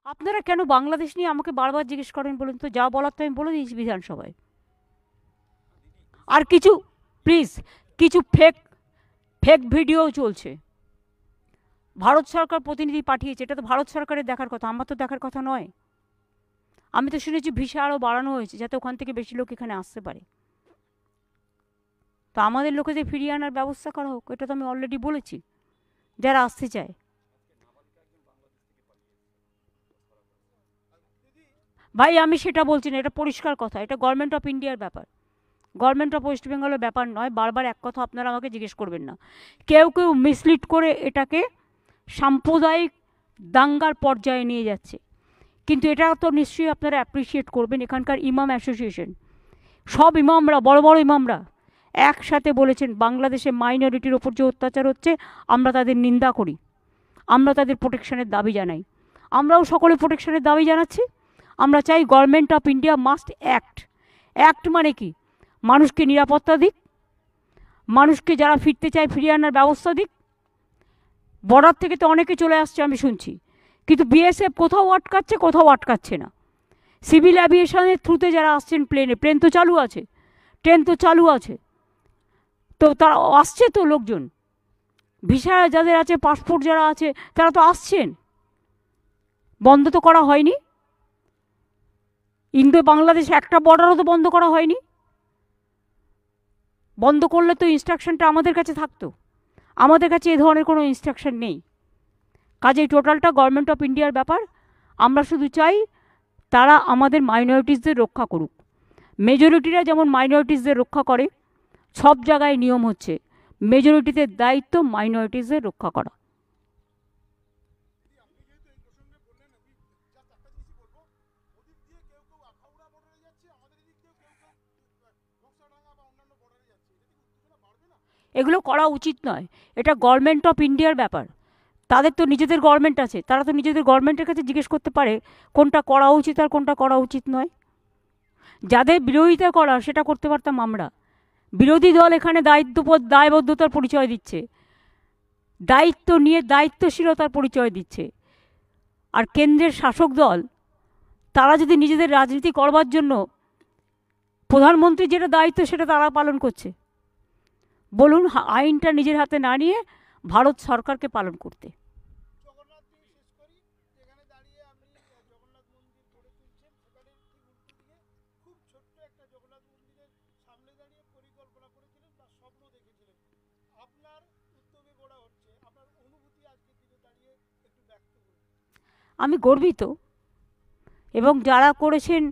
আপনারা কেন বাংলাদেশ নিয়ে আমাকে বারবার জিজ্ঞেস করেন বলুন তো? যা বলার তো আমি বলে দিয়েছি বিধানসভায়। আর কিছু, প্লিজ, কিছু ফেক ফেক ভিডিও চলছে। ভারত সরকার প্রতিনিধি পাঠিয়েছে, এটা তো ভারত সরকারের দেখার কথা, আমার তো দেখার কথা নয়। আমি তো শুনেছি ভিসা আরও বাড়ানো হয়েছে যাতে ওখান থেকে বেশি লোক এখানে আসতে পারে। তো আমাদের লোকেদের ফিরিয়ে আনার ব্যবস্থা করা হোক, এটা তো আমি অলরেডি বলেছি, যারা আসতে চায়। ভাই আমি সেটা বলছি না, এটা পরিষ্কার কথা, এটা গভর্নমেন্ট অফ ইন্ডিয়ার ব্যাপার, গভর্নমেন্ট অফ ওয়েস্ট বেঙ্গলের ব্যাপার নয়। বারবার এক কথা আপনারা আমাকে জিজ্ঞেস করবেন না। কেউ কেউ মিসলিড করে এটাকে সাম্প্রদায়িক দাঙ্গার পর্যায়ে নিয়ে যাচ্ছে, কিন্তু এটা তো নিশ্চয়ই আপনারা অ্যাপ্রিসিয়েট করবেন। এখানকার ইমাম অ্যাসোসিয়েশন, সব ইমামরা, বড় বড় ইমামরা একসাথে বলেছেন বাংলাদেশে মাইনরিটির ওপর যে অত্যাচার হচ্ছে আমরা তাদের নিন্দা করি, আমরা তাদের প্রোটেকশনের দাবি জানাই। আমরাও সকলে প্রোটেকশনের দাবি জানাচ্ছি। আমরা চাই government of India must act. Act মানে কি? মানুষকে নিরাপত্তা দিক, মানুষকে যারা ফিরতে চায় ফিরিয়ে আনার ব্যবস্থা দিক। বর্ডার থেকে তো অনেকে চলে আসছে আমি শুনছি, কিন্তু বিএসএফ কোথাও আটকাচ্ছে, কোথাও আটকাচ্ছে না। সিভিল অ্যাভিয়েশনের থ্রুতে যারা আসছেন প্লেনে, প্লেন তো চালু আছে, ট্রেন তো চালু আছে, তো তারা আসছে তো লোকজন, ভিসা যাদের আছে, পাসপোর্ট যারা আছে তারা তো আসছেন, বন্ধ তো করা হয়নি। ইন্দো বাংলাদেশ একটা বর্ডারও তো বন্ধ করা হয়নি। বন্ধ করলে তো ইনস্ট্রাকশনটা আমাদের কাছে থাকতো, আমাদের কাছে এ ধরনের কোনো ইনস্ট্রাকশন নেই। কাজেই টোটালটা গভর্নমেন্ট অফ ইন্ডিয়ার ব্যাপার। আমরা শুধু চাই তারা আমাদের মাইনরিটিসদের রক্ষা করুক। মেজরিটিরা যেমন মাইনরিটিসদের রক্ষা করে, সব জায়গায় নিয়ম হচ্ছে মেজরিটিদের দায়িত্ব মাইনরিটিসদের রক্ষা করা। এগুলো করা উচিত নয়, এটা গভর্নমেন্ট অফ ইন্ডিয়ার ব্যাপার। তাদের তো নিজেদের গভর্নমেন্ট আছে, তারা তো নিজেদের গভর্নমেন্টের কাছে জিজ্ঞেস করতে পারে কোনটা করা উচিত আর কোনটা করা উচিত নয়। যাদের বিরোধিতা করা সেটা করতে পারতাম আমরা। বিরোধী দল এখানে দায়বদ্ধতার পরিচয় দিচ্ছে, দায়িত্ব নিয়ে দায়িত্বশীলতার পরিচয় দিচ্ছে। আর কেন্দ্রের শাসক দল, তারা যদি নিজেদের রাজনীতি করবার জন্য, প্রধানমন্ত্রী যেটা দায়িত্ব সেটা তারা পালন করছে, বলুন আইনটা নিজের হাতে না নিয়ে ভারত সরকারকে পালন করতে। আমি গর্বিত, এবং যারা করেছেন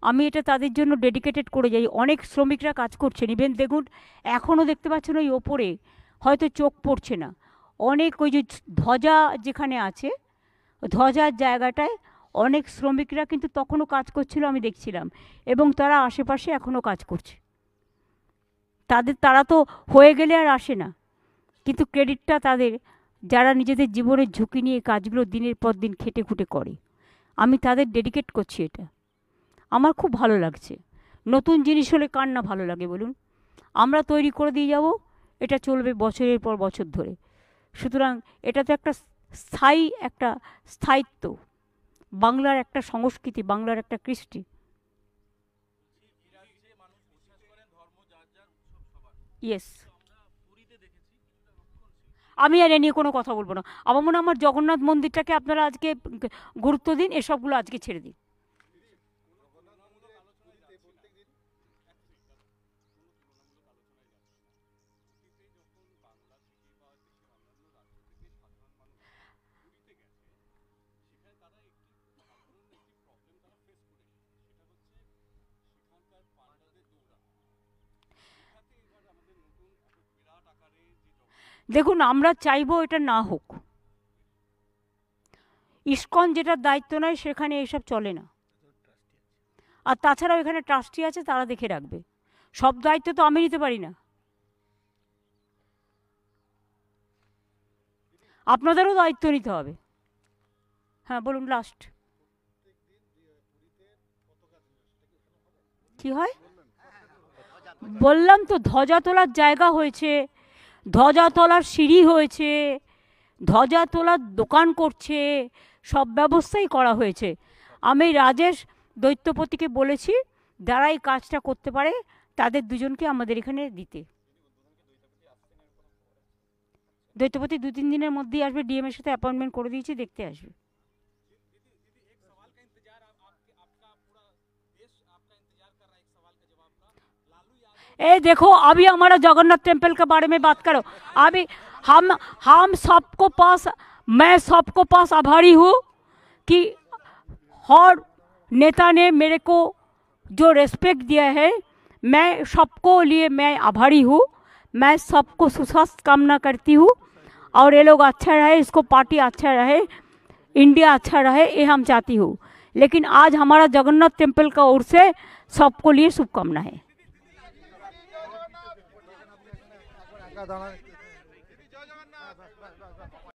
আমি এটা তাদের জন্য ডেডিকেটেড করে যাই। অনেক শ্রমিকরা কাজ করছেন, ইভেন দেখুন এখনও দেখতে পাচ্ছেন ওই ওপরে, হয়তো চোখ পড়ছে না, অনেক ওই যে ধ্বজা যেখানে আছে, ধ্বজার জায়গাটায় অনেক শ্রমিকরা কিন্তু তখনও কাজ করছিল, আমি দেখছিলাম, এবং তারা আশেপাশে এখনও কাজ করছে। তারা তো হয়ে গেলে আর আসে না, কিন্তু ক্রেডিটটা তাদের, যারা নিজেদের জীবনের ঝুঁকি নিয়ে কাজগুলো দিনের পর দিন খেটে খুঁটে করে। আমি তাদের ডেডিকেট করছি এটা, আমার খুব ভালো লাগছে। নতুন জিনিস হলে কার না ভালো লাগে বলুন? আমরা তৈরি করে দিয়ে যাব, এটা চলবে বছরের পর বছর ধরে। সুতরাং এটা তো একটা স্থায়ী একটা স্থায়িত্ব, বাংলার একটা সংস্কৃতি, বাংলার একটা কৃষ্টি। ইয়েস, আমি আর এ নিয়ে কোনো কথা বলবো না। আমার মনে হয় আমার জগন্নাথ মন্দিরটাকে আপনারা আজকে গুরুত্ব দিন, এসবগুলো আজকে ছেড়ে দিন। দেখুন আমরা চাইবো এটা না হোক। ইসকন যেটার দায়িত্ব নয় সেখানে এসব চলে না। আর তাছাড়াও এখানে ট্রাস্টি আছে, তারা দেখে রাখবে। সব দায়িত্ব তো আমি নিতে পারি না, আপনাদেরও দায়িত্ব নিতে হবে। হ্যাঁ বলুন, লাস্ট কি হয়? বললাম তো ধ্বজা তোলার জায়গা হয়েছে, ধ্বজা তোলার সিঁড়ি হয়েছে, ধ্বজা তোলার দোকান করছে, সব ব্যবস্থাই করা হয়েছে। আমি রাজেশ দৈত্যপতিকে বলেছি যারা এই কাজটা করতে পারে তাদের দুজনকে আমাদের এখানে দিতে। দৈত্যপতি 2-3 দিনের মধ্যেই আসবে, ডিএম এর সাথে অ্যাপয়েন্টমেন্ট করে দিয়েছি, দেখতে আসবে। ए देखो, अभी हमारा जगन्नाथ टेम्पल के बारे में बात करो। अभी हम सबको पास, मैं सबको पास आभारी हूँ कि हर नेता ने मेरे को जो रेस्पेक्ट दिया है, मैं सबको लिए मैं आभारी हूँ। मैं सबको सुस्वास्थ्य कामना करती हूँ और ये लोग अच्छा रहे, इसको पार्टी अच्छा रहे, इंडिया अच्छा रहे, ये हम चाहती हूँ। लेकिन आज हमारा जगन्नाथ टेम्पल का ओर से सबको लिए शुभकामनाएं।